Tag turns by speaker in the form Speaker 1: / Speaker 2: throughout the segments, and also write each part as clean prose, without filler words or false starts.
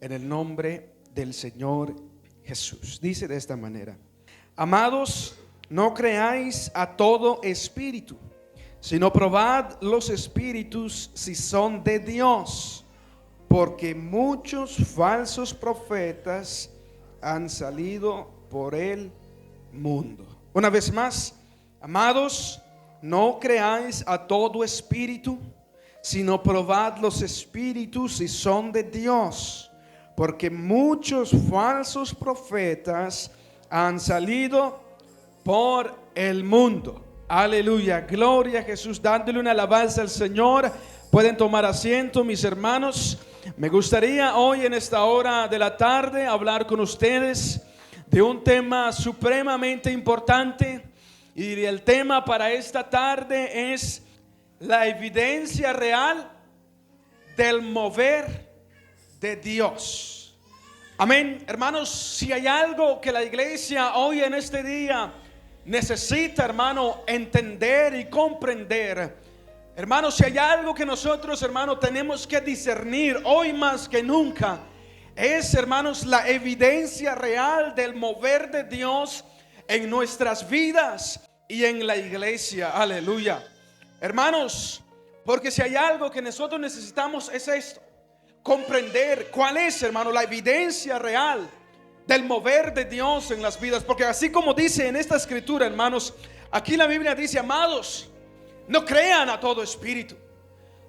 Speaker 1: en el nombre del Señor Jesús. Dice de esta manera: amados, no creáis a todo espíritu, sino probad los espíritus si son de Dios, porque muchos falsos profetas han salido por el mundo. Una vez más, amados, no creáis a todo espíritu, sino probad los espíritus si son de Dios, porque muchos falsos profetas han salido por el mundo. Aleluya, gloria a Jesús. Dándole una alabanza al Señor. Pueden tomar asiento, mis hermanos. Me gustaría hoy en esta hora de la tarde hablar con ustedes de un tema supremamente importante, y el tema para esta tarde es la evidencia real del mover de Dios. Amén, hermanos. Si hay algo que la iglesia hoy en este día necesita, hermano, entender y comprender, hermano, si hay algo que nosotros, hermano, tenemos que discernir hoy más que nunca, es, hermanos, la evidencia real del mover de Dios en nuestras vidas y en la iglesia. Aleluya, hermanos, porque si hay algo que nosotros necesitamos es esto: comprender cuál es, hermano, la evidencia real del mover de Dios en las vidas. Porque así como dice en esta escritura, hermanos, aquí la Biblia dice: amados, no crean a todo espíritu,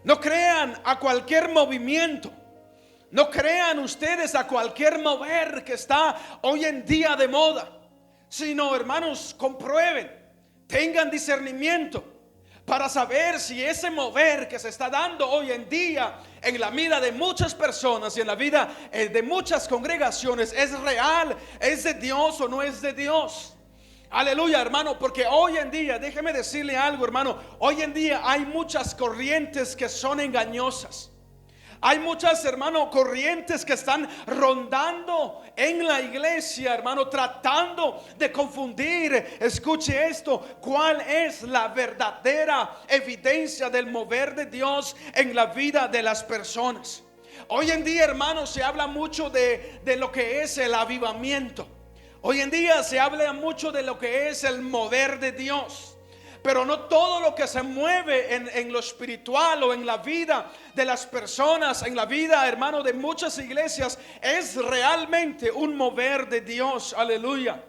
Speaker 1: no crean a cualquier movimiento, no crean ustedes a cualquier mover que está hoy en día de moda, sino, hermanos, comprueben, tengan discernimiento para saber si ese mover que se está dando hoy en día en la vida de muchas personas y en la vida de muchas congregaciones es real, es de Dios o no es de Dios. Aleluya, hermano, porque hoy en día, déjeme decirle algo, hermano, hoy en día hay muchas corrientes que son engañosas. Hay muchas, hermano, corrientes que están rondando en la iglesia, hermano, tratando de confundir. Escuche esto: ¿cuál es la verdadera evidencia del mover de Dios en la vida de las personas? Hoy en día, hermano, se habla mucho de lo que es el avivamiento. Hoy en día se habla mucho de lo que es el mover de Dios. Pero no todo lo que se mueve en lo espiritual o en la vida de las personas, en la vida, hermano, de muchas iglesias, es realmente un mover de Dios. Aleluya.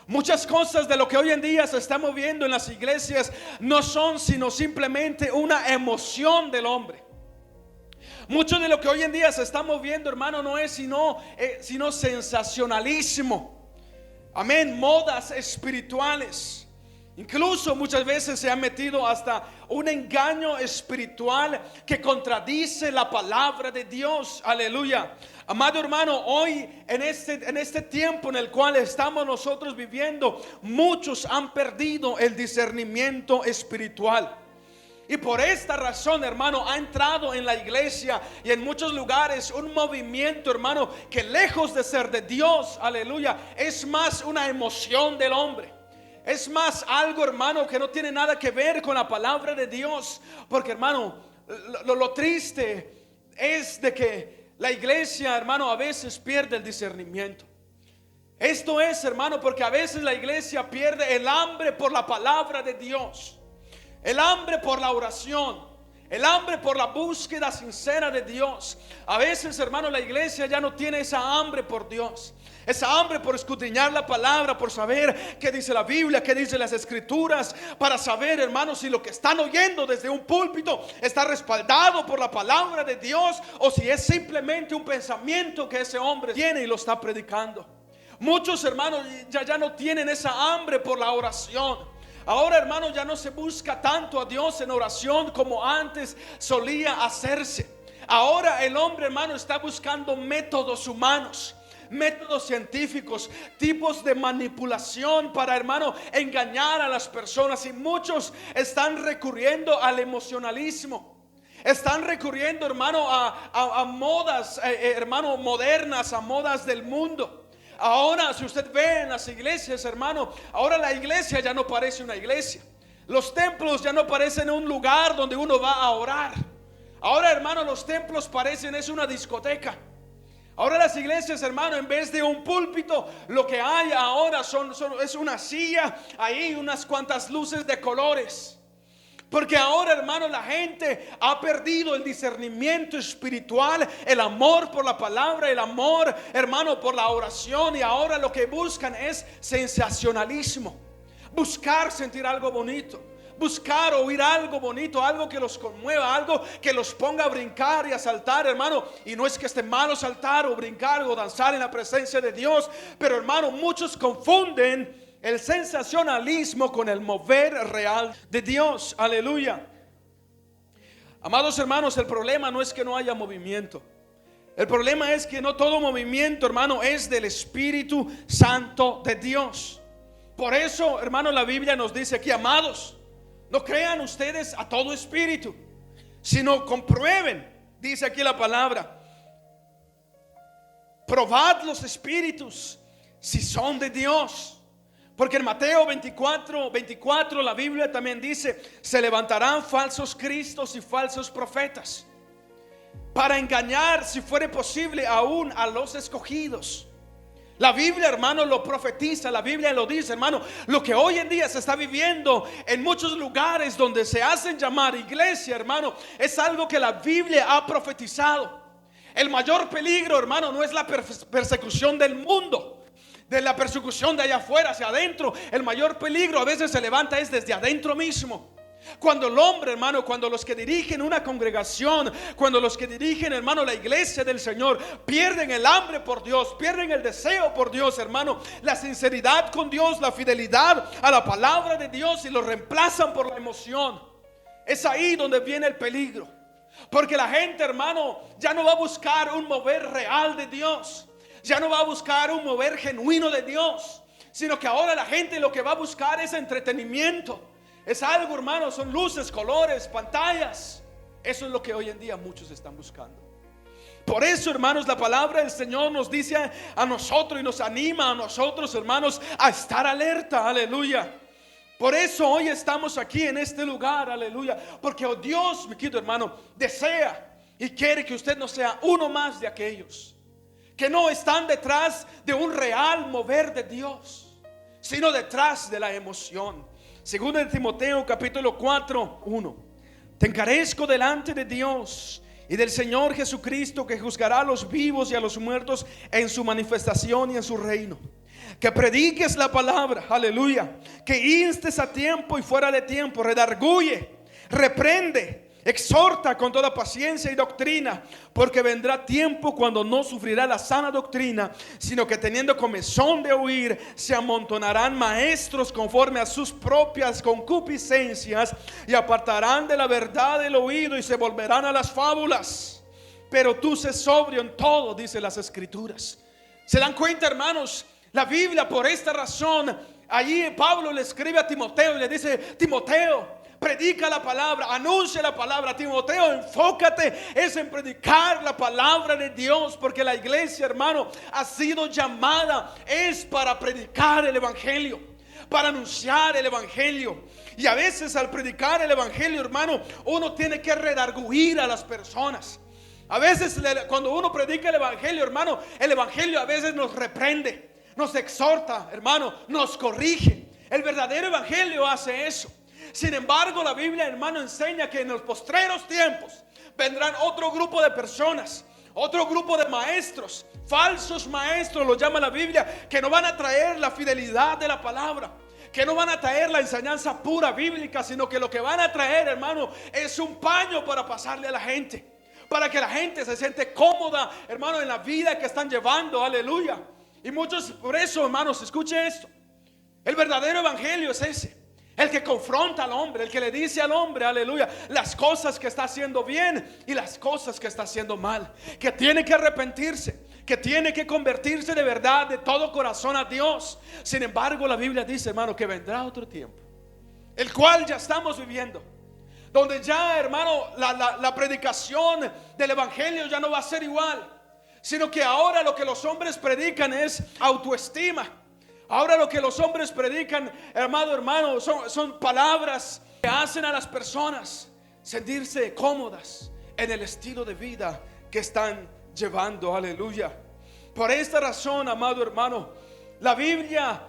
Speaker 1: Muchas cosas de lo que hoy en día se está moviendo en las iglesias no son sino simplemente una emoción del hombre. Mucho de lo que hoy en día se está moviendo, hermano, no es sino sensacionalismo. Amén, modas espirituales. Incluso muchas veces se ha metido hasta un engaño espiritual que contradice la palabra de Dios. Aleluya. Amado hermano, hoy en este tiempo en el cual estamos nosotros viviendo, muchos han perdido el discernimiento espiritual. Y por esta razón, hermano, ha entrado en la iglesia y en muchos lugares un movimiento, hermano, que lejos de ser de Dios, aleluya, es más una emoción del hombre. Es más algo, hermano, que no tiene nada que ver con la palabra de Dios. Porque, hermano, lo triste es de que la iglesia, hermano, a veces pierde el discernimiento. Esto es, hermano, porque a veces la iglesia pierde el hambre por la palabra de Dios, el hambre por la oración, el hambre por la búsqueda sincera de Dios. A veces, hermano, la iglesia ya no tiene esa hambre por Dios, esa hambre por escudriñar la palabra, por saber qué dice la Biblia, qué dice las escrituras, para saber, hermano, si lo que están oyendo desde un púlpito está respaldado por la palabra de Dios, o si es simplemente un pensamiento que ese hombre tiene y lo está predicando. Muchos, hermanos, ya no tienen esa hambre por la oración. Ahora, hermano, ya no se busca tanto a Dios en oración como antes solía hacerse. Ahora el hombre, hermano, está buscando métodos humanos, métodos científicos, tipos de manipulación para, hermano, engañar a las personas. Y muchos están recurriendo al emocionalismo. Están recurriendo, hermano, a modas, hermano, modernas, a modas del mundo. Ahora, si usted ve en las iglesias, hermano, ahora la iglesia ya no parece una iglesia. Los templos ya no parecen un lugar donde uno va a orar. Ahora, hermano, los templos parecen es una discoteca. Ahora las iglesias, hermano, en vez de un púlpito, lo que hay ahora es una silla, ahí unas cuantas luces de colores. Porque ahora, hermano, la gente ha perdido el discernimiento espiritual, el amor por la palabra, el amor, hermano, por la oración. Y ahora lo que buscan es sensacionalismo. Buscar sentir algo bonito. Buscar oír algo bonito, algo que los conmueva, algo que los ponga a brincar y a saltar, hermano. Y no es que esté malo saltar o brincar o danzar en la presencia de Dios, pero, hermano, muchos confunden el sensacionalismo con el mover real de Dios. Aleluya. Amados hermanos, el problema no es que no haya movimiento. El problema es que no todo movimiento, hermano, es del Espíritu Santo de Dios. Por eso, hermano, la Biblia nos dice aquí: amados, no crean ustedes a todo espíritu, sino comprueben, dice aquí la palabra, probad los espíritus si son de Dios. Porque en Mateo 24 la Biblia también dice: se levantarán falsos cristos y falsos profetas para engañar, si fuere posible, aún a los escogidos. La Biblia, hermano, lo profetiza. La Biblia lo dice, hermano. Lo que hoy en día se está viviendo en muchos lugares donde se hacen llamar iglesia, hermano, es algo que la Biblia ha profetizado. El mayor peligro, hermano, no es la persecución del mundo, de la persecución de allá afuera hacia adentro. El mayor peligro a veces se levanta es desde adentro mismo. Cuando el hombre, hermano, cuando los que dirigen una congregación, cuando los que dirigen, hermano, la iglesia del Señor, pierden el hambre por Dios, pierden el deseo por Dios, hermano, la sinceridad con Dios, la fidelidad a la palabra de Dios, y lo reemplazan por la emoción, es ahí donde viene el peligro. Porque la gente, hermano, ya no va a buscar un mover real de Dios, ya no va a buscar un mover genuino de Dios, sino que ahora la gente lo que va a buscar es entretenimiento. Es algo, hermano, son luces, colores, pantallas. Eso es lo que hoy en día muchos están buscando. Por eso, hermanos, la palabra del Señor nos dice a nosotros y nos anima a nosotros, hermanos, a estar alerta. Aleluya. Por eso hoy estamos aquí en este lugar. Aleluya. Porque Dios, mi querido hermano, desea y quiere que usted no sea uno más de aquellos que no están detrás de un real mover de Dios, sino detrás de la emoción. Segundo de Timoteo capítulo 4:1. Te encarezco delante de Dios y del Señor Jesucristo, que juzgará a los vivos y a los muertos en su manifestación y en su reino, que prediques la palabra, aleluya, que instes a tiempo y fuera de tiempo, redarguye, reprende, exhorta con toda paciencia y doctrina, porque vendrá tiempo cuando no sufrirá la sana doctrina, sino que teniendo comezón de oír, se amontonarán maestros conforme a sus propias concupiscencias, y apartarán de la verdad el oído y se volverán a las fábulas. Pero tú sé sobrio en todo, dice las Escrituras. ¿Se dan cuenta, hermanos? La Biblia, por esta razón, allí Pablo le escribe a Timoteo y le dice: Timoteo, predica la palabra, anuncia la palabra. Timoteo, enfócate es en predicar la palabra de Dios, porque la iglesia, hermano, ha sido llamada es para predicar el evangelio, para anunciar el evangelio. Y a veces al predicar el evangelio, hermano, uno tiene que redarguir a las personas. A veces cuando uno predica el evangelio, hermano, el evangelio a veces nos reprende, nos exhorta, hermano, nos corrige. El verdadero evangelio hace eso. Sin embargo, la Biblia, hermano, enseña que en los postreros tiempos vendrán otro grupo de personas, otro grupo de maestros, falsos maestros, lo llama la Biblia, que no van a traer la fidelidad de la palabra, que no van a traer la enseñanza pura bíblica, sino que lo que van a traer, hermano, es un paño para pasarle a la gente, para que la gente se siente cómoda, hermano, en la vida que están llevando. Aleluya. Y muchos, por eso, hermanos, escuche esto: el verdadero evangelio es ese, el que confronta al hombre, el que le dice al hombre, aleluya, las cosas que está haciendo bien y las cosas que está haciendo mal, que tiene que arrepentirse, que tiene que convertirse de verdad, de todo corazón a Dios. Sin embargo, la Biblia dice, hermano, que vendrá otro tiempo, el cual ya estamos viviendo, donde ya, hermano, la predicación del evangelio ya no va a ser igual, sino que ahora lo que los hombres predican es autoestima. Ahora lo que los hombres predican, hermano, son palabras que hacen a las personas sentirse cómodas en el estilo de vida que están llevando. Aleluya. Por esta razón, amado hermano, la Biblia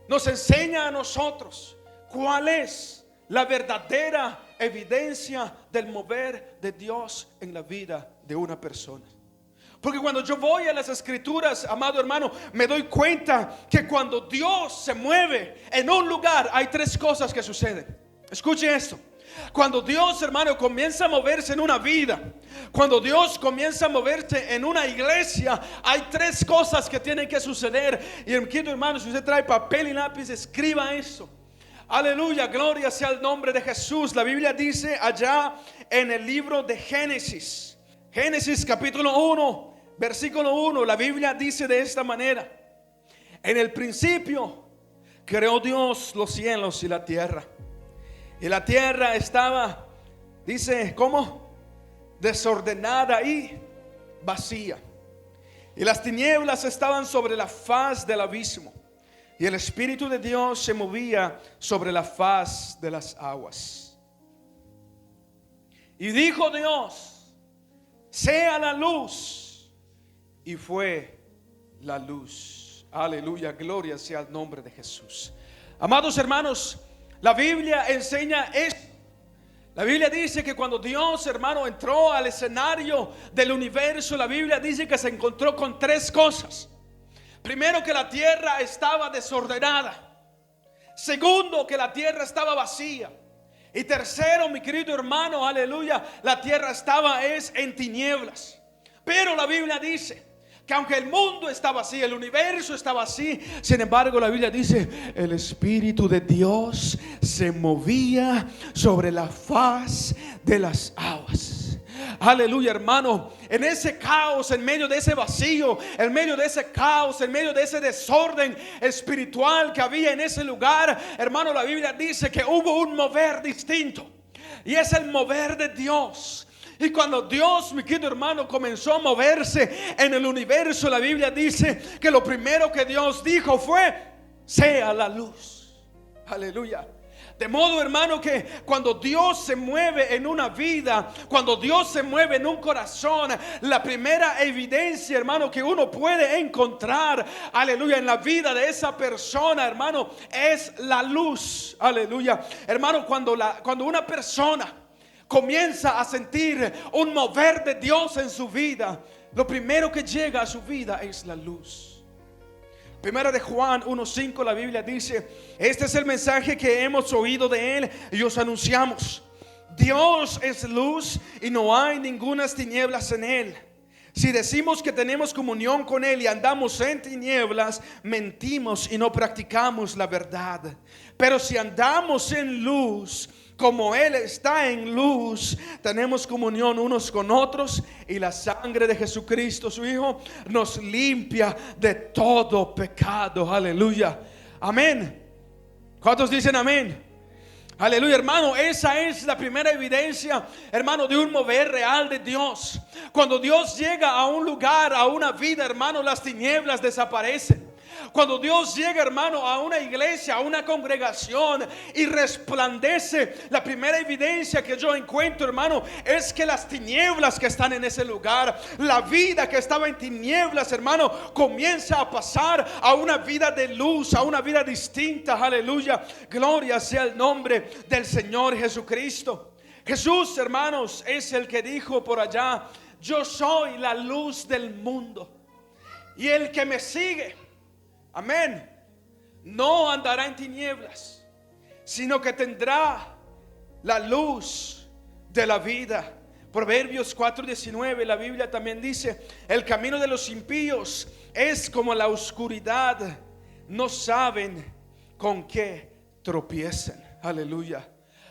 Speaker 1: nos enseña a nosotros cuál es la verdadera evidencia del mover de Dios en la vida de una persona. Porque cuando yo voy a las escrituras, amado hermano, me doy cuenta que cuando Dios se mueve en un lugar, hay tres cosas que suceden. Escuche esto. Cuando Dios, hermano, comienza a moverse en una vida, cuando Dios comienza a moverse en una iglesia, hay tres cosas que tienen que suceder. Y hermano, si usted trae papel y lápiz, escriba eso. Aleluya, gloria sea el nombre de Jesús. La Biblia dice allá en el libro de Génesis, Génesis capítulo 1, versículo 1, la Biblia dice de esta manera: en el principio creó Dios los cielos y la tierra. Y la tierra estaba, dice, ¿cómo? Desordenada y vacía. Y las tinieblas estaban sobre la faz del abismo. Y el Espíritu de Dios se movía sobre la faz de las aguas. Y dijo Dios: sea la luz. Y fue la luz. Aleluya, gloria sea el nombre de Jesús. Amados hermanos, la Biblia enseña esto. La Biblia dice que cuando Dios, hermano, entró al escenario del universo, la Biblia dice que se encontró con tres cosas. Primero, que la tierra estaba desordenada. Segundo, que la tierra estaba vacía. Y tercero, mi querido hermano, aleluya, la tierra estaba en tinieblas. Pero la Biblia dice que aunque el mundo estaba así, el universo estaba así, sin embargo la Biblia dice: el Espíritu de Dios se movía sobre la faz de las aguas. Aleluya, hermano. En ese caos, en medio de ese vacío, en medio de ese caos, en medio de ese desorden espiritual que había en ese lugar, hermano, la Biblia dice que hubo un mover distinto, y es el mover de Dios. Y cuando Dios, mi querido hermano, comenzó a moverse en el universo, la Biblia dice que lo primero que Dios dijo fue: sea la luz. Aleluya. De modo, hermano, que cuando Dios se mueve en una vida, cuando Dios se mueve en un corazón, la primera evidencia, hermano, que uno puede encontrar, aleluya, en la vida de esa persona, hermano, es la luz. Aleluya. Hermano, cuando una persona comienza a sentir un mover de Dios en su vida, lo primero que llega a su vida es la luz. Primera de Juan 1:5, la Biblia dice: este es el mensaje que hemos oído de Él y os anunciamos: Dios es luz y no hay ningunas tinieblas en Él. Si decimos que tenemos comunión con Él y andamos en tinieblas, mentimos y no practicamos la verdad. Pero si andamos en luz, como Él está en luz, tenemos comunión unos con otros, y la sangre de Jesucristo, su Hijo, nos limpia de todo pecado. Aleluya. Amén. ¿Cuántos dicen amén? Aleluya, hermano. Esa es la primera evidencia, hermano, de un mover real de Dios. Cuando Dios llega a un lugar, a una vida, hermano, las tinieblas desaparecen. Cuando Dios llega, hermano, a una iglesia, a una congregación, y resplandece, la primera evidencia que yo encuentro, hermano, es que las tinieblas que están en ese lugar, la vida que estaba en tinieblas, hermano, comienza a pasar a una vida de luz, a una vida distinta. Aleluya, gloria sea el nombre del Señor Jesucristo. Jesús, hermanos, es el que dijo por allá: yo soy la luz del mundo, y el que me sigue, amén, no andará en tinieblas, sino que tendrá la luz de la vida. Proverbios 4:19, la Biblia también dice: el camino de los impíos es como la oscuridad, no saben con qué tropiezan. Aleluya.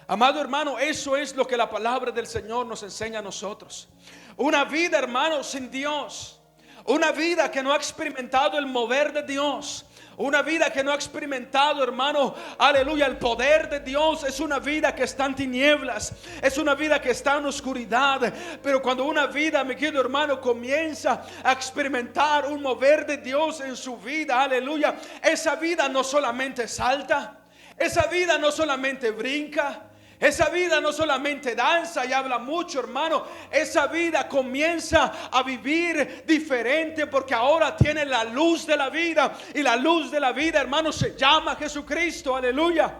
Speaker 1: Amado hermano, eso es lo que la palabra del Señor nos enseña a nosotros. Una vida, hermano, sin Dios, una vida que no ha experimentado el mover de Dios, una vida que no ha experimentado, hermano, aleluya, el poder de Dios, es una vida que está en tinieblas, es una vida que está en oscuridad. Pero cuando una vida, mi querido hermano, comienza a experimentar un mover de Dios en su vida, aleluya, esa vida no solamente salta, esa vida no solamente brinca, Esa vida no solamente danza y habla mucho, hermano. Esa vida comienza a vivir diferente porque ahora tiene la luz de la vida. Y la luz de la vida, hermano, se llama Jesucristo. Aleluya.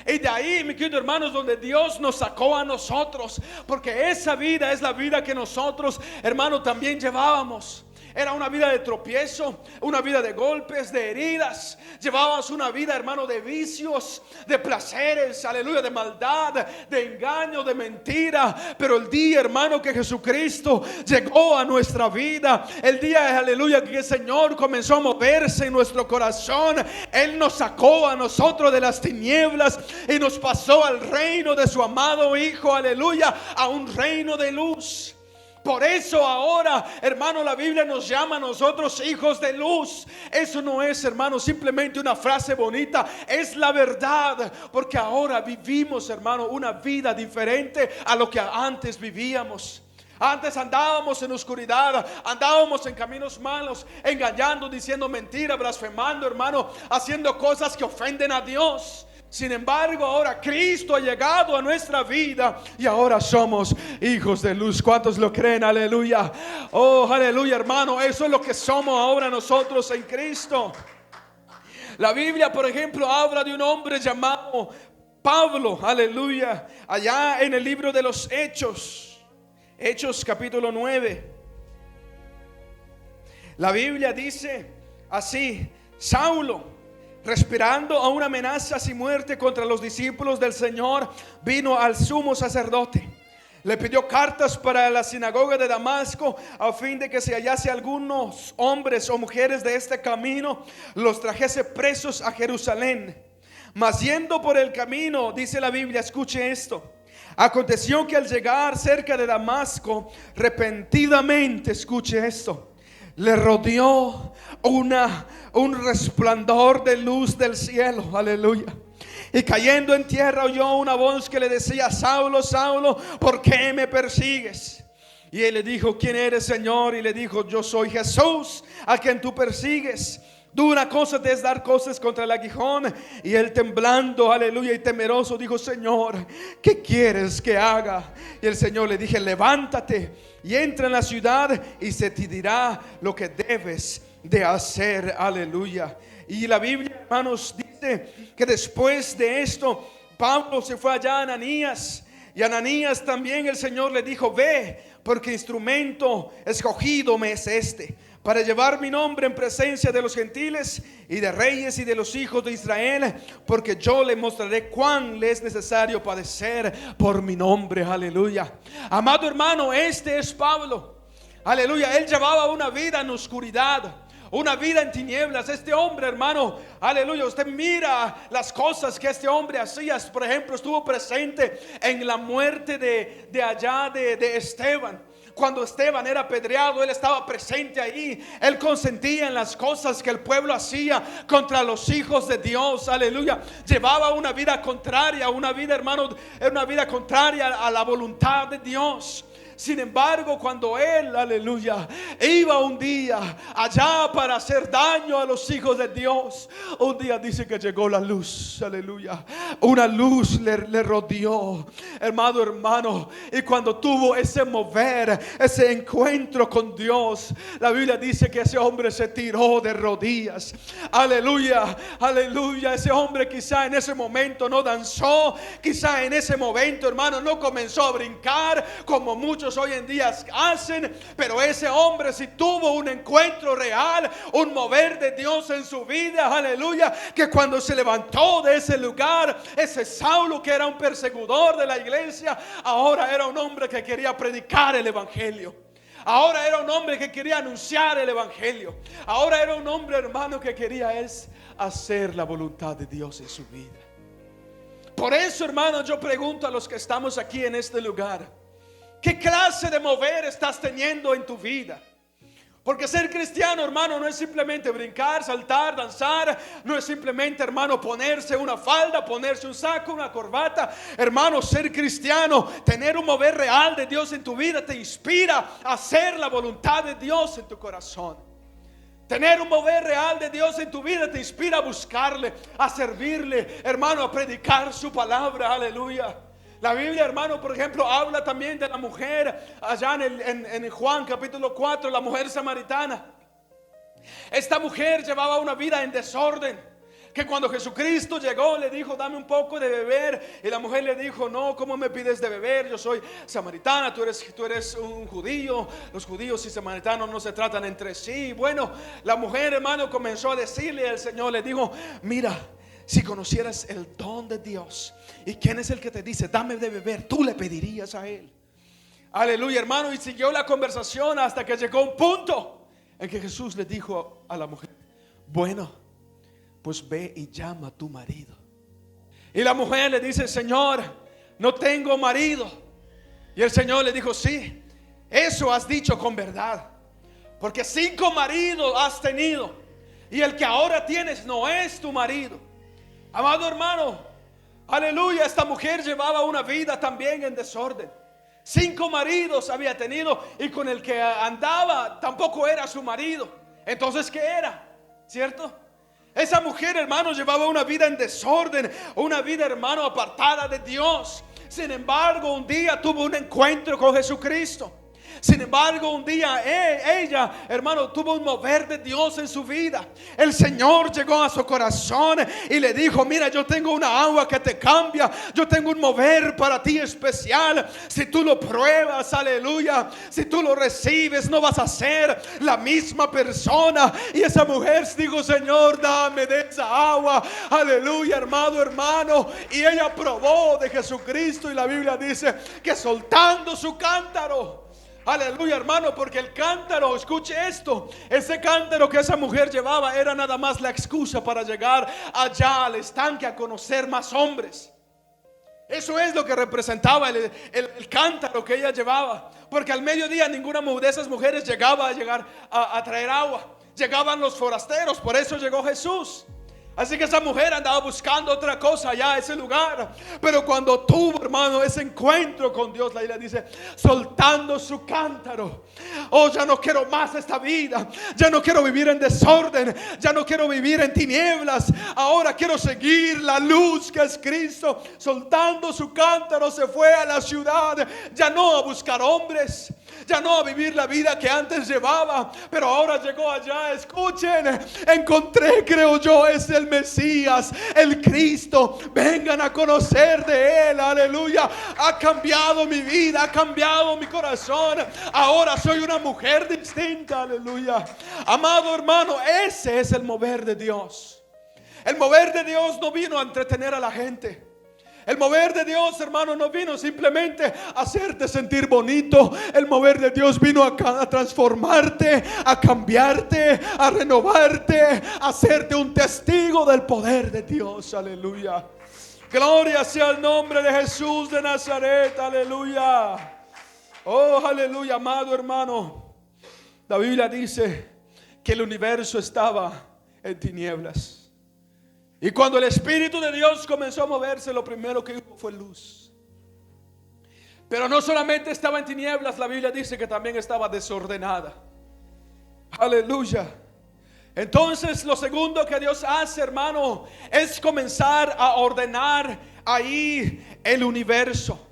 Speaker 1: Y de ahí, mi querido hermanos, donde Dios nos sacó a nosotros. Porque esa vida es la vida que nosotros, hermano, también llevábamos. Era una vida de tropiezo, una vida de golpes, de heridas. Llevábamos una vida, hermano, de vicios, de placeres, aleluya, de maldad, de engaño, de mentira. Pero el día, hermano, que Jesucristo llegó a nuestra vida, el día, aleluya, que el Señor comenzó a moverse en nuestro corazón, Él nos sacó a nosotros de las tinieblas y nos pasó al reino de su amado Hijo, aleluya, a un reino de luz. Por eso ahora, hermano, la Biblia nos llama a nosotros hijos de luz. Eso no es, hermano, simplemente una frase bonita. Es la verdad. Porque ahora vivimos, hermano, una vida diferente a lo que antes vivíamos. Antes andábamos en oscuridad, andábamos en caminos malos, engañando, diciendo mentira, blasfemando, hermano, haciendo cosas que ofenden a Dios. Sin embargo, ahora Cristo ha llegado a nuestra vida y ahora somos hijos de luz. ¿Cuántos lo creen? Aleluya. Oh, aleluya, hermano. Eso es lo que somos ahora nosotros en Cristo. La Biblia, por ejemplo, habla de un hombre llamado Pablo. Aleluya. Allá en el libro de los Hechos. Hechos capítulo 9. La Biblia dice así: Saulo, respirando aún amenazas y muerte contra los discípulos del Señor, vino al sumo sacerdote. Le pidió cartas para la sinagoga de Damasco, a fin de que si hallase algunos hombres o mujeres de este camino, los trajese presos a Jerusalén. Mas yendo por el camino, dice la Biblia, escuche esto: aconteció que al llegar cerca de Damasco, repentinamente, escuche esto, le rodeó un resplandor de luz del cielo. Aleluya. Y cayendo en tierra oyó una voz que le decía: Saulo, Saulo, ¿por qué me persigues? Y él le dijo: ¿quién eres, Señor? Y le dijo: yo soy Jesús, a quien tú persigues. Dura cosa te es dar cosas contra el aguijón. Y él, temblando, aleluya, y temeroso, dijo: Señor, ¿qué quieres que haga? Y el Señor le dije: levántate y entra en la ciudad, y se te dirá lo que debes de hacer. Aleluya. Y la Biblia, hermanos, dice que después de esto, Pablo se fue allá a Ananías. Y a Ananías también el Señor le dijo: ve, porque instrumento escogido me es este, para llevar mi nombre en presencia de los gentiles y de reyes y de los hijos de Israel, porque yo le mostraré cuán le es necesario padecer por mi nombre. Aleluya. Amado hermano, este es Pablo. Aleluya. Él llevaba una vida en oscuridad, una vida en tinieblas. Este hombre, hermano, aleluya, usted mira las cosas que este hombre hacía. Por ejemplo, estuvo presente en la muerte de allá de Esteban. Cuando Esteban era apedreado, él estaba presente ahí. Él consentía en las cosas que el pueblo hacía contra los hijos de Dios. Aleluya. Llevaba una vida contraria, una vida, hermano, una vida contraria a la voluntad de Dios. Sin embargo, cuando él, aleluya, iba un día allá para hacer daño a los hijos de Dios, un día dice que llegó la luz, aleluya. Una luz le rodeó, hermano. Y cuando tuvo ese mover, ese encuentro con Dios, la Biblia dice que ese hombre se tiró de rodillas. Aleluya, aleluya. Ese hombre quizá en ese momento no danzó, quizá en ese momento, hermano, no comenzó a brincar como muchos hoy en día hacen, pero ese hombre sí tuvo un encuentro real, un mover de Dios en su vida. Aleluya. Que cuando se levantó de ese lugar, ese Saulo, que era un perseguidor de la iglesia, ahora era un hombre que quería predicar el evangelio. Ahora era un hombre que quería anunciar el evangelio. Ahora era un hombre, hermano, que quería hacer la voluntad de Dios en su vida. Por eso, hermano, yo pregunto a los que estamos aquí en este lugar: ¿qué clase de mover estás teniendo en tu vida? Porque ser cristiano, hermano, no es simplemente brincar, saltar, danzar. No es simplemente, hermano, ponerse una falda, ponerse un saco, una corbata. Hermano, ser cristiano, tener un mover real de Dios en tu vida, te inspira a hacer la voluntad de Dios en tu corazón. Tener un mover real de Dios en tu vida te inspira a buscarle, a servirle, hermano, a predicar su palabra. Aleluya. La Biblia, hermano, por ejemplo, habla también de la mujer allá en Juan capítulo 4, la mujer samaritana. Esta mujer llevaba una vida en desorden, que cuando Jesucristo llegó le dijo: dame un poco de beber. Y la mujer le dijo: no, ¿cómo me pides de beber? Yo soy samaritana, tú eres un judío. Los judíos y samaritanos no se tratan entre sí. Bueno, la mujer, hermano, comenzó a decirle al Señor, le dijo: mira, si conocieras el don de Dios y quién es el que te dice dame de beber, tú le pedirías a él. Aleluya, hermano. Y siguió la conversación hasta que llegó un punto en que Jesús le dijo a la mujer: bueno, pues ve y llama a tu marido. Y la mujer le dice: Señor, no tengo marido. Y el Señor le dijo: sí, eso has dicho con verdad, porque 5 maridos has tenido, y el que ahora tienes no es tu marido. Amado hermano, aleluya, esta mujer llevaba una vida también en desorden. 5 maridos había tenido, y con el que andaba tampoco era su marido. Entonces, ¿qué era? ¿Cierto? Esa mujer, hermano, llevaba una vida en desorden, una vida, hermano, apartada de Dios. Sin embargo, un día tuvo un encuentro con Jesucristo. Sin embargo, un día ella, hermano, tuvo un mover de Dios en su vida. El Señor llegó a su corazón y le dijo: mira, yo tengo una agua que te cambia. Yo tengo un mover para ti especial. Si tú lo pruebas, aleluya, si tú lo recibes, no vas a ser la misma persona. Y esa mujer dijo: Señor, dame de esa agua. Aleluya, hermano. Y ella probó de Jesucristo, y la Biblia dice que soltando su cántaro, aleluya, hermano, porque el cántaro, escuche esto, ese cántaro que esa mujer llevaba era nada más la excusa para llegar allá al estanque a conocer más hombres. Eso es lo que representaba el cántaro que ella llevaba, porque al mediodía ninguna de esas mujeres llegaba a traer agua. Llegaban los forasteros, por eso llegó Jesús. Así que esa mujer andaba buscando otra cosa allá, ese lugar. Pero cuando tuvo, hermano, ese encuentro con Dios, la Biblia dice, soltando su cántaro: oh, ya no quiero más esta vida. Ya no quiero vivir en desorden. Ya no quiero vivir en tinieblas. Ahora quiero seguir la luz que es Cristo. Soltando su cántaro se fue a la ciudad. Ya no a buscar hombres, ya no a vivir la vida que antes llevaba, pero ahora llegó allá. Escuchen, encontré, creo yo, es el Mesías, el Cristo. Vengan a conocer de Él, aleluya. Ha cambiado mi vida, ha cambiado mi corazón. Ahora soy una mujer distinta, aleluya. Amado hermano, ese es el mover de Dios. El mover de Dios no vino a entretener a la gente. El mover de Dios, hermano, no vino simplemente a hacerte sentir bonito. El mover de Dios vino a transformarte, a cambiarte, a renovarte, a hacerte un testigo del poder de Dios. Aleluya. Gloria sea el nombre de Jesús de Nazaret. Aleluya. Oh, aleluya, amado hermano. La Biblia dice que el universo estaba en tinieblas. Y cuando el Espíritu de Dios comenzó a moverse, lo primero que hubo fue luz. Pero no solamente estaba en tinieblas, la Biblia dice que también estaba desordenada. Aleluya. Entonces lo segundo que Dios hace, hermano, es comenzar a ordenar ahí el universo.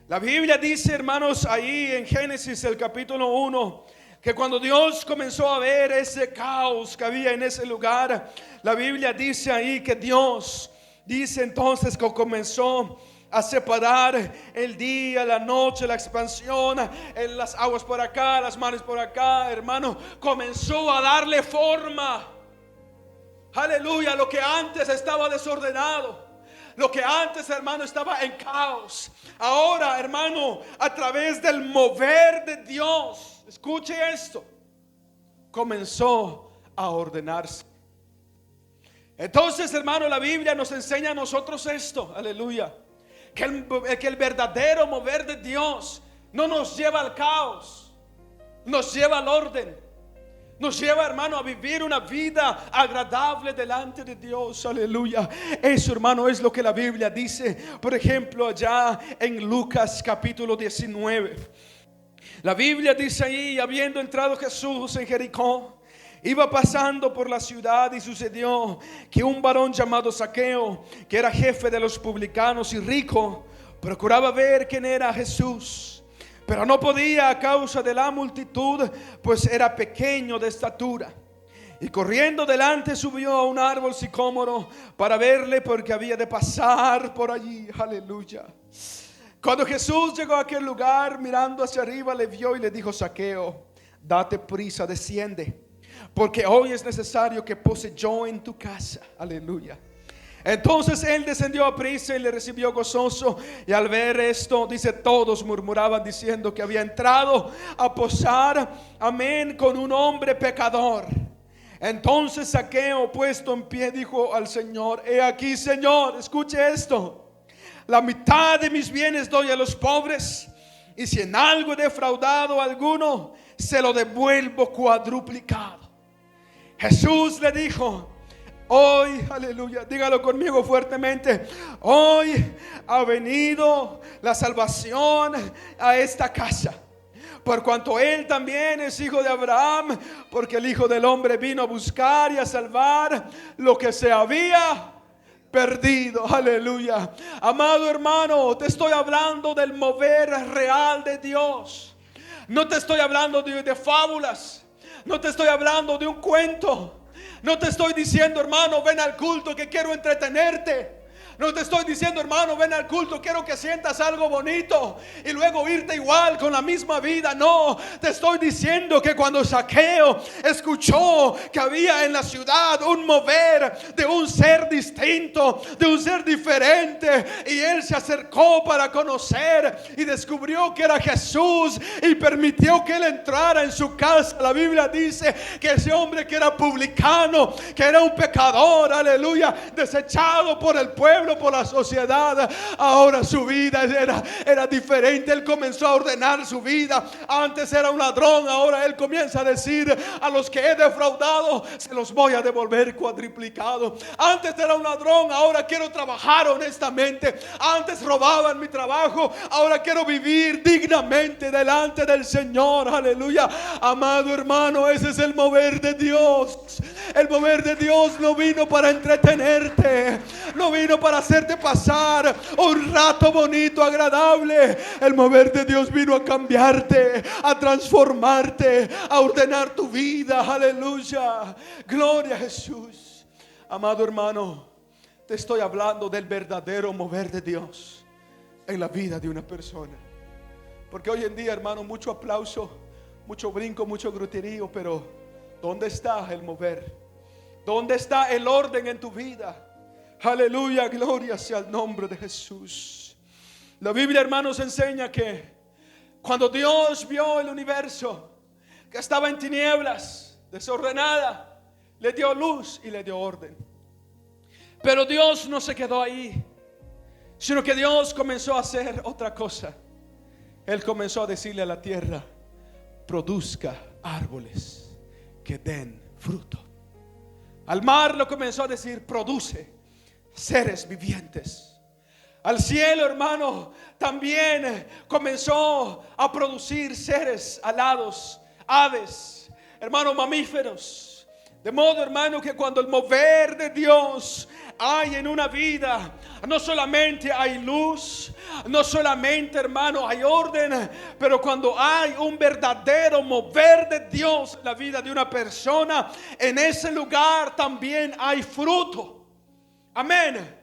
Speaker 1: La Biblia dice, hermanos, ahí en Génesis el capítulo 1, que cuando Dios comenzó a ver ese caos que había en ese lugar, la Biblia dice ahí que Dios dice entonces que comenzó a separar el día, la noche, la expansión, las aguas por acá, las mares por acá, hermano. Comenzó a darle forma, aleluya, lo que antes estaba desordenado. Lo que antes, hermano, estaba en caos, ahora, hermano, a través del mover de Dios, escuche esto, comenzó a ordenarse. Entonces, hermano, la Biblia nos enseña a nosotros esto, aleluya, que el verdadero mover de Dios no nos lleva al caos, nos lleva al orden. Nos lleva, hermano, a vivir una vida agradable delante de Dios. Aleluya. Eso, hermano, es lo que la Biblia dice. Por ejemplo, allá en Lucas capítulo 19. La Biblia dice ahí: habiendo entrado Jesús en Jericó, iba pasando por la ciudad, y sucedió que un varón llamado Zaqueo, que era jefe de los publicanos y rico, procuraba ver quién era Jesús, pero no podía a causa de la multitud, pues era pequeño de estatura. Y corriendo delante subió a un árbol sicómoro para verle, porque había de pasar por allí. Aleluya. Cuando Jesús llegó a aquel lugar, mirando hacia arriba, le vio y le dijo: Zaqueo, date prisa, desciende, porque hoy es necesario que pose yo en tu casa. Aleluya. Entonces él descendió a prisa y le recibió gozoso. Y al ver esto, dice, todos murmuraban diciendo que había entrado a posar, amén, con un hombre pecador. Entonces Zaqueo, puesto en pie, dijo al Señor: He aquí, Señor, escuche esto, la mitad de mis bienes doy a los pobres, y si en algo he defraudado a alguno, se lo devuelvo cuadruplicado. Jesús le dijo: hoy, aleluya, dígalo conmigo fuertemente, hoy ha venido la salvación a esta casa, por cuanto él también es hijo de Abraham, porque el Hijo del Hombre vino a buscar y a salvar lo que se había perdido. Aleluya. Amado hermano, te estoy hablando del mover real de Dios. No te estoy hablando de fábulas. No te estoy hablando de un cuento. No te estoy diciendo, hermano, ven al culto que quiero entretenerte. No te estoy diciendo, hermano, ven al culto, quiero que sientas algo bonito y luego irte igual con la misma vida. No, te estoy diciendo que cuando Zaqueo escuchó que había en la ciudad un mover de un ser distinto, de un ser diferente, y él se acercó para conocer y descubrió que era Jesús y permitió que él entrara en su casa. La Biblia dice que ese hombre, que era publicano, que era un pecador, aleluya, desechado por el pueblo, por la sociedad, ahora su vida era diferente. Él comenzó a ordenar su vida. Antes era un ladrón, ahora él comienza a decir: a los que he defraudado se los voy a devolver cuadriplicado. Antes era un ladrón, ahora quiero trabajar honestamente. Antes robaba en mi trabajo, ahora quiero vivir dignamente delante del Señor. Aleluya. Amado hermano, ese es el mover de Dios. El mover de Dios no vino para entretenerte, no vino para hacerte pasar un rato bonito, agradable. El mover de Dios vino a cambiarte, a transformarte, a ordenar tu vida. Aleluya. Gloria a Jesús. Amado hermano, te estoy hablando del verdadero mover de Dios en la vida de una persona. Porque hoy en día, hermano, mucho aplauso, mucho brinco, mucho griterío, pero ¿dónde está el mover? ¿Dónde está el orden en tu vida? Aleluya, gloria sea el nombre de Jesús. La Biblia, hermanos, enseña que cuando Dios vio el universo que estaba en tinieblas, desordenada, le dio luz y le dio orden. Pero Dios no se quedó ahí, sino que Dios comenzó a hacer otra cosa. Él comenzó a decirle a la tierra: produzca árboles que den fruto. Al mar lo comenzó a decir: produce seres vivientes. Al cielo, hermano, también comenzó a producir seres alados, aves, hermano, mamíferos. De modo, hermano, que cuando el mover de Dios hay en una vida, no solamente hay luz, no solamente, hermano, hay orden, pero cuando hay un verdadero mover de Dios en la vida de una persona, en ese lugar también hay fruto. Amén.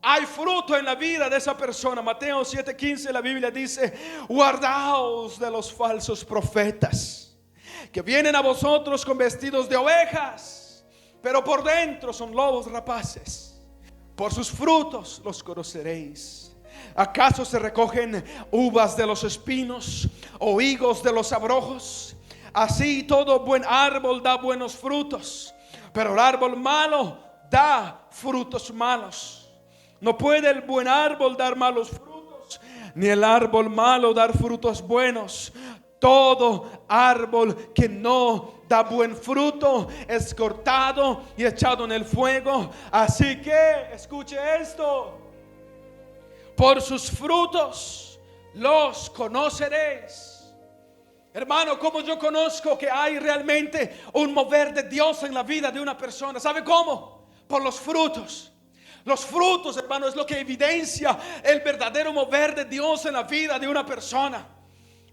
Speaker 1: Hay fruto en la vida de esa persona. Mateo 7:15, la Biblia dice: guardaos de los falsos profetas, que vienen a vosotros con vestidos de ovejas, pero por dentro son lobos rapaces. Por sus frutos los conoceréis. ¿Acaso se recogen uvas de los espinos o higos de los abrojos? Así todo buen árbol da buenos frutos, pero el árbol malo da frutos malos. No puede el buen árbol dar malos frutos, ni el árbol malo dar frutos buenos. Todo árbol que no da buen fruto es cortado y echado en el fuego. Así que, escuche esto: por sus frutos los conoceréis. Hermano, ¿cómo yo conozco que hay realmente un mover de Dios en la vida de una persona? ¿Sabe cómo? Por los frutos. Los frutos, hermano, es lo que evidencia el verdadero mover de Dios en la vida de una persona.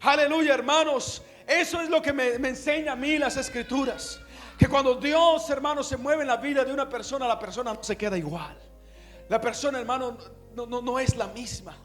Speaker 1: Aleluya, hermanos. Eso es lo que me enseña a mí las escrituras. Que cuando Dios, hermano, se mueve en la vida de una persona, la persona no se queda igual. La persona, hermano, no es la misma.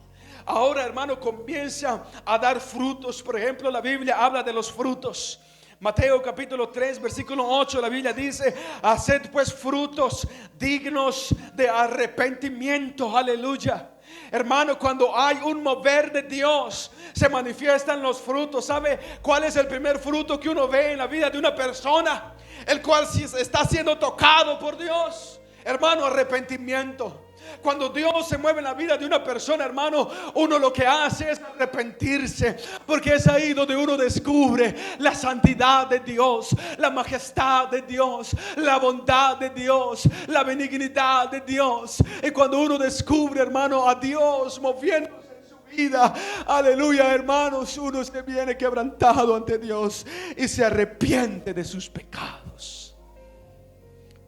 Speaker 1: Ahora, hermano, comienza a dar frutos. Por ejemplo, la Biblia habla de los frutos. Mateo capítulo 3 versículo 8, la Biblia dice: haced pues frutos dignos de arrepentimiento. Aleluya. Hermano, cuando hay un mover de Dios, se manifiestan los frutos. ¿Sabe cuál es el primer fruto que uno ve en la vida de una persona? El cual está siendo tocado por Dios. Hermano, arrepentimiento. Cuando Dios se mueve en la vida de una persona, hermano, uno lo que hace es arrepentirse, porque es ahí donde uno descubre la santidad de Dios, la majestad de Dios, la bondad de Dios, la benignidad de Dios. Y cuando uno descubre, hermano, a Dios moviéndose en su vida, aleluya, hermanos, uno se viene quebrantado ante Dios y se arrepiente de sus pecados.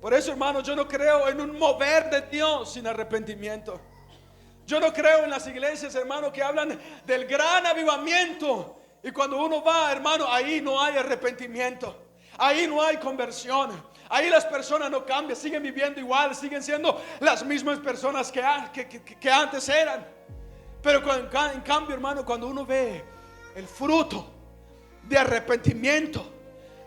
Speaker 1: Por eso, hermanos, yo no creo en un mover de Dios sin arrepentimiento. Yo no creo en las iglesias, hermano, que hablan del gran avivamiento, y cuando uno va, hermano, ahí no hay arrepentimiento, ahí no hay conversión, ahí las personas no cambian, siguen viviendo igual, siguen siendo las mismas personas que antes eran. Pero en cambio, hermano, cuando uno ve el fruto de arrepentimiento,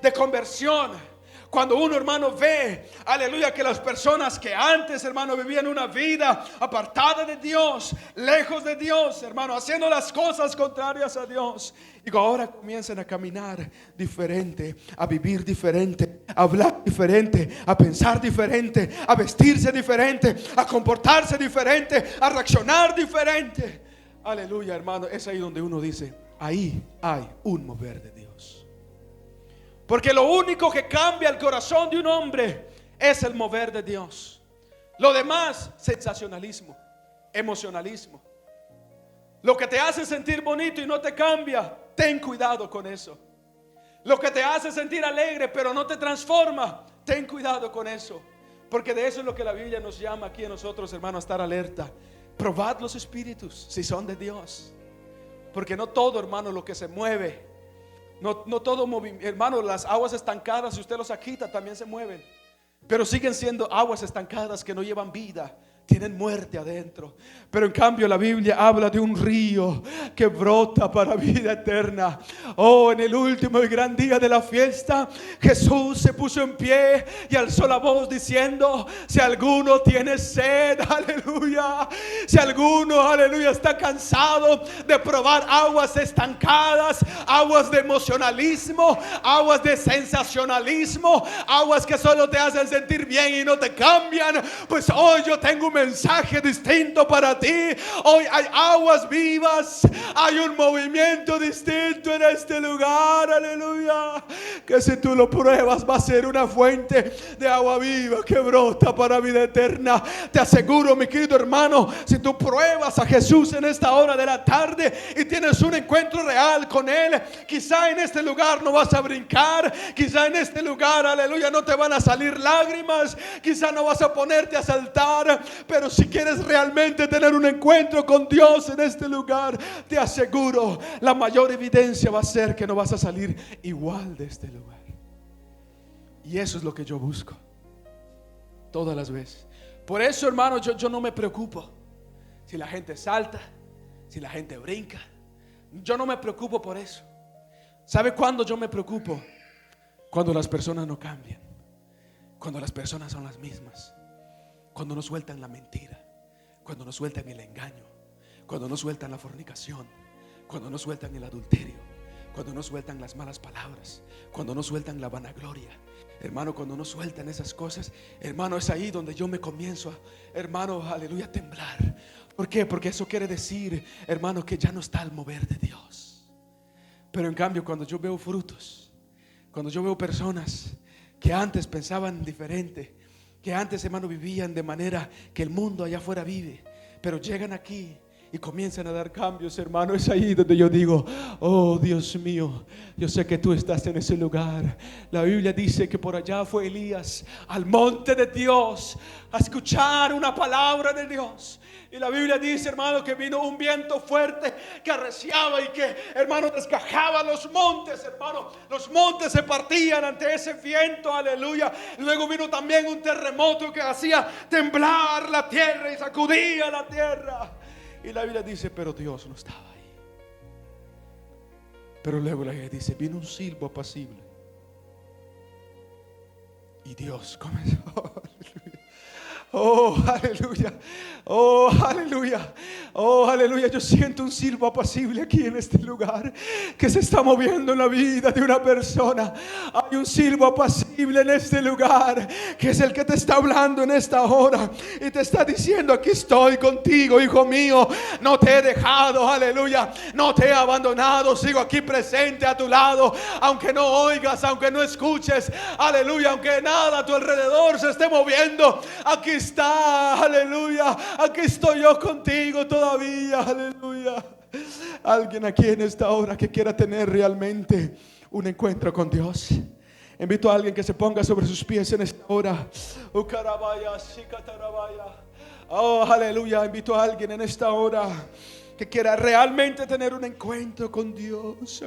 Speaker 1: de conversión, cuando uno, hermano, ve, aleluya, que las personas que antes, hermano, vivían una vida apartada de Dios, lejos de Dios, hermano, haciendo las cosas contrarias a Dios, y ahora comienzan a caminar diferente, a vivir diferente, a hablar diferente, a pensar diferente, a vestirse diferente, a comportarse diferente, a reaccionar diferente. Aleluya, hermano, es ahí donde uno dice: ahí hay un mover de Dios. Porque lo único que cambia el corazón de un hombre es el mover de Dios. Lo demás, sensacionalismo, emocionalismo. Lo que te hace sentir bonito y no te cambia, ten cuidado con eso. Lo que te hace sentir alegre pero no te transforma, ten cuidado con eso. Porque de eso es lo que la Biblia nos llama aquí a nosotros, hermano, a estar alerta. Probad los espíritus si son de Dios. Porque no todo, hermano, lo que se mueve, no todo movimiento, hermano, las aguas estancadas, si usted los quita, también se mueven, pero siguen siendo aguas estancadas que no llevan vida, tienen muerte adentro. Pero en cambio la Biblia habla de un río que brota para vida eterna. Oh, en el último y gran día de la fiesta, Jesús se puso en pie y alzó la voz diciendo: si alguno tiene sed, aleluya, si alguno, aleluya, está cansado de probar aguas estancadas, aguas de emocionalismo, aguas de sensacionalismo, aguas que solo te hacen sentir bien y no te cambian, pues hoy yo tengo un mensaje distinto para ti. Hoy hay aguas vivas, hay un movimiento distinto en este lugar, aleluya, que si tú lo pruebas va a ser una fuente de agua viva que brota para vida eterna. Te aseguro, mi querido hermano, si tú pruebas a Jesús en esta hora de la tarde y tienes un encuentro real con Él, quizá en este lugar no vas a brincar, quizá en este lugar, aleluya, no te van a salir lágrimas, quizá no vas a ponerte a saltar, pero si quieres realmente tener un encuentro con Dios en este lugar, te aseguro, la mayor evidencia va a ser que no vas a salir igual de este lugar. Y eso es lo que yo busco todas las veces. Por eso, hermano, yo no me preocupo si la gente salta, si la gente brinca. Yo no me preocupo por eso. ¿Sabe cuándo yo me preocupo? Cuando las personas no cambian, cuando las personas son las mismas, cuando no sueltan la mentira, cuando no sueltan el engaño, cuando no sueltan la fornicación, cuando no sueltan el adulterio, cuando no sueltan las malas palabras, cuando no sueltan la vanagloria. Hermano, cuando no sueltan esas cosas, hermano, es ahí donde yo me comienzo hermano, aleluya, a temblar. ¿Por qué? Porque eso quiere decir, hermano, que ya no está el mover de Dios. Pero en cambio, cuando yo veo frutos, cuando yo veo personas que antes pensaban diferente, que antes, hermano, vivían de manera que el mundo allá afuera vive, pero llegan aquí
Speaker 2: y comienzan a dar cambios, hermano. Es ahí donde yo digo, oh Dios mío, yo sé que tú estás en ese lugar. La Biblia dice que por allá fue Elías al monte de Dios a escuchar una palabra de Dios. Y la Biblia dice, hermano, que vino un viento fuerte que arreciaba y que, hermano, desgajaba los montes, hermano. Los montes se partían ante ese viento, aleluya. Luego vino también un terremoto que hacía temblar la tierra y sacudía la tierra. Y la Biblia dice, pero Dios no estaba ahí. Pero luego la Biblia dice, vino un silbo apacible y Dios comenzó. Oh, aleluya. Oh, aleluya. Oh, aleluya. Yo siento un silbo apacible aquí en este lugar que se está moviendo en la vida de una persona. Hay un silbo apacible en este lugar que es el que te está hablando en esta hora y te está diciendo, aquí estoy contigo, hijo mío. No te he dejado, aleluya. No te he abandonado. Sigo aquí presente a tu lado. Aunque no oigas, aunque no escuches, aleluya. Aunque nada a tu alrededor se esté moviendo, aquí está, aleluya. Aquí estoy yo contigo todavía, aleluya. Alguien aquí en esta hora que quiera tener realmente un encuentro con Dios. Invito a alguien que se ponga sobre sus pies en esta hora. Oh, aleluya. Invito a alguien en esta hora que quiera realmente tener un encuentro con Dios.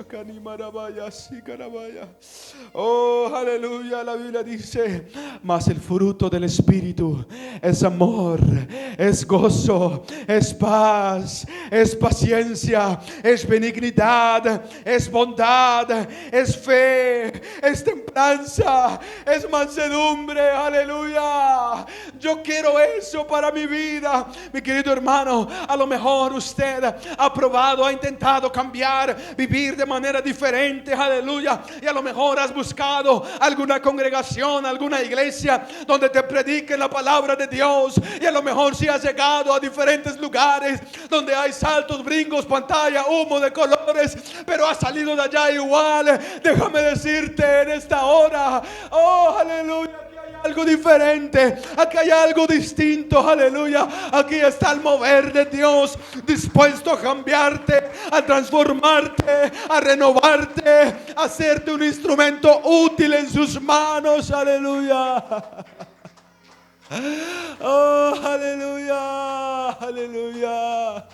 Speaker 2: Oh, aleluya. La Biblia dice, mas el fruto del Espíritu es amor, es gozo, es paz, es paciencia, es benignidad, es bondad, es fe, es templanza, es mansedumbre. Aleluya. Yo quiero eso para mi vida. Mi querido hermano, a lo mejor usted ha probado, ha intentado cambiar, vivir de manera diferente, aleluya, y a lo mejor has buscado alguna congregación, alguna iglesia donde te prediquen la palabra de Dios, y a lo mejor si has llegado a diferentes lugares donde hay saltos, brincos, pantalla, humo de colores, pero has salido de allá igual. Déjame decirte en esta hora, oh, aleluya, algo diferente, aquí hay algo distinto, aleluya. Aquí está el mover de Dios, dispuesto a cambiarte, a transformarte, a renovarte, a hacerte un instrumento útil en sus manos, aleluya. Oh, aleluya, aleluya.